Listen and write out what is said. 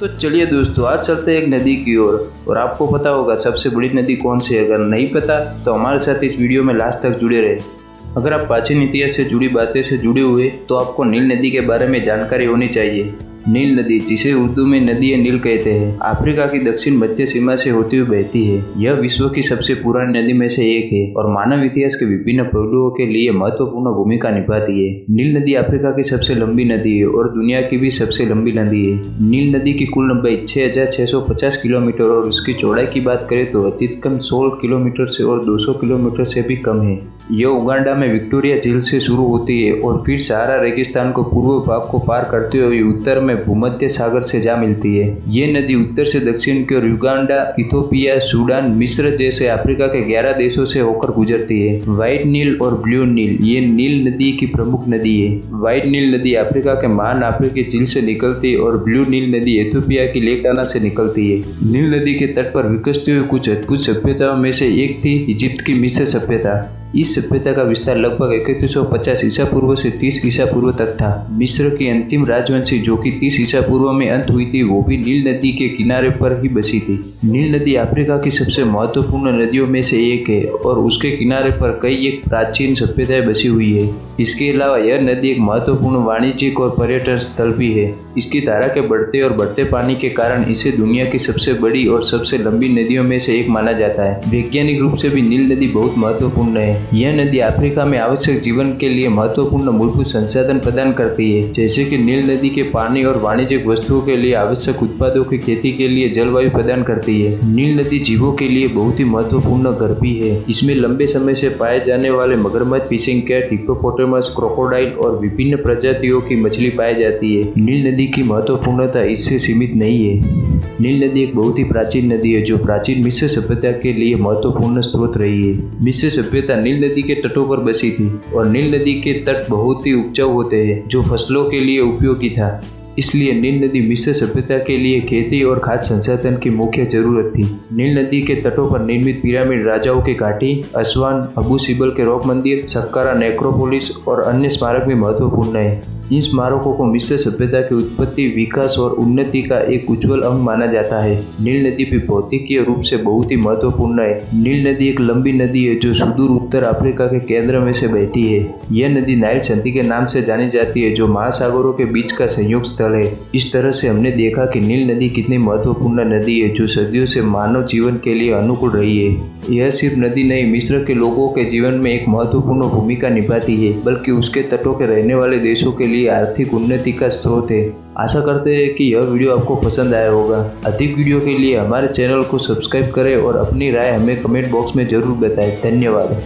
तो चलिए दोस्तों, आज चलते हैं एक नदी की ओर। और आपको पता होगा सबसे बड़ी नदी कौन सी है। अगर नहीं पता तो हमारे साथ इस वीडियो में लास्ट तक जुड़े रहे। अगर आप प्राचीन इतिहास से जुड़ी बातें से जुड़े हुए तो आपको नील नदी के बारे में जानकारी होनी चाहिए। नील नदी, जिसे उर्दू में नदी नील कहते हैं, अफ्रीका की दक्षिण मध्य सीमा से होती हुई बहती है। यह विश्व की सबसे पुरानी नदी में से एक है और मानव इतिहास के विभिन्न पहलुओं के लिए महत्वपूर्ण भूमिका निभाती है। नील नदी अफ्रीका की सबसे लंबी नदी है और दुनिया की भी सबसे लंबी नदी है। नील नदी की कुल लंबाई 6650 किलोमीटर और उसकी चौड़ाई की बात करें तो अधिकतम 16 किलोमीटर से और 200 किलोमीटर से भी कम है। यह उगांडा में विक्टोरिया झील से शुरू होती है और फिर सहारा रेगिस्तान को पूर्व भाग को पार करते हुए उत्तर में भूमध्य सागर से जा मिलती है। ये नदी उत्तर से दक्षिण की ओर युगांडा, इथोपिया, सूडान, मिस्र जैसे अफ्रीका के 11 देशों से होकर गुजरती है। व्हाइट नील और ब्लू नील, ये नील नदी की प्रमुख नदी है। व्हाइट नील नदी अफ्रीका के महान अफ्रीकी झील से निकलती है और ब्लू नील नदी इथोपिया की लेकटाना से निकलती है। नील नदी के तट पर विकसती हुई कुछ अद्भुत सभ्यताओं में से एक थी इजिप्ट की मिस्र सभ्यता। इस सभ्यता का विस्तार लगभग 3150 ईसा पूर्व से 30 ईसा पूर्व तक था। मिस्र की अंतिम राजवंशी, जो कि 30 ईसा पूर्व में अंत हुई थी, वो भी नील नदी के किनारे पर ही बसी थी। नील नदी अफ्रीका की सबसे महत्वपूर्ण नदियों में से एक है और उसके किनारे पर कई एक प्राचीन सभ्यताएं बसी हुई है। इसके अलावा यह नदी एक महत्वपूर्ण वाणिज्यिक और पर्यटन स्थल भी है। इसकी धारा के बढ़ते और बढ़ते पानी के कारण इसे दुनिया की सबसे बड़ी और सबसे लंबी नदियों में से एक माना जाता है। वैज्ञानिक रूप से भी नील नदी बहुत महत्वपूर्ण है। यह नदी अफ्रीका में आवश्यक जीवन के लिए महत्वपूर्ण मूलभूत संसाधन प्रदान करती है, जैसे कि नील नदी के पानी और वाणिज्यिक वस्तुओं के लिए आवश्यक उत्पादों की खेती के लिए जलवायु प्रदान करती है। नील नदी जीवों के लिए बहुत ही महत्वपूर्ण घर भी है। इसमें लंबे समय से पाए जाने वाले मगरमच्छ, फिशिंग कैट, हिप्पोपोटामस, क्रोकोडाइल और विभिन्न प्रजातियों की मछली पाई जाती है। नील नदी की महत्वपूर्णता इससे सीमित नहीं है। नील नदी एक बहुत ही प्राचीन नदी है जो प्राचीन मिस्र सभ्यता के लिए महत्वपूर्ण स्रोत रही है। मिस्र सभ्यता नील नदी के तटों पर बसी थी और नील नदी के तट बहुत ही उपजाऊ होते हैं, जो फसलों के लिए उपयोगी था। इसलिए नील नदी मिस्र सभ्यता के लिए खेती और खाद्य संसाधन की मुख्य जरूरत थी। नील नदी के तटों पर निर्मित पिरामिड, राजाओं की घाटी, अस्वान, अबू सिम्बल के रॉक मंदिर, सक्कारा नेक्रोपोलिस और अन्य स्मारक भी महत्वपूर्ण है। इन स्मारकों को मिस्र सभ्यता की उत्पत्ति, विकास और उन्नति का एक उज्जवल अंग माना जाता है। नील नदी भी भौतिकीय रूप से बहुत ही महत्वपूर्ण है। नील नदी एक लंबी नदी है जो सुदूर उत्तर अफ्रीका के केंद्र में से बहती है। यह नदी नाइल संधि के नाम से जानी जाती है, जो महासागरों के बीच का संयोग स्थल है। इस तरह से हमने देखा कि नील नदी कितनी महत्वपूर्ण नदी है, जो सदियों से मानव जीवन के लिए अनुकूल रही है। यह सिर्फ नदी नहीं, मिस्र के लोगों के जीवन में एक महत्वपूर्ण भूमिका निभाती है, बल्कि उसके तटों के रहने वाले देशों के लिए आर्थिक उन्नति का स्रोत है। आशा करते हैं कि यह वीडियो आपको पसंद आया होगा। अधिक वीडियो के लिए हमारे चैनल को सब्सक्राइब करें और अपनी राय हमें कमेंट बॉक्स में जरूर बताएं। धन्यवाद।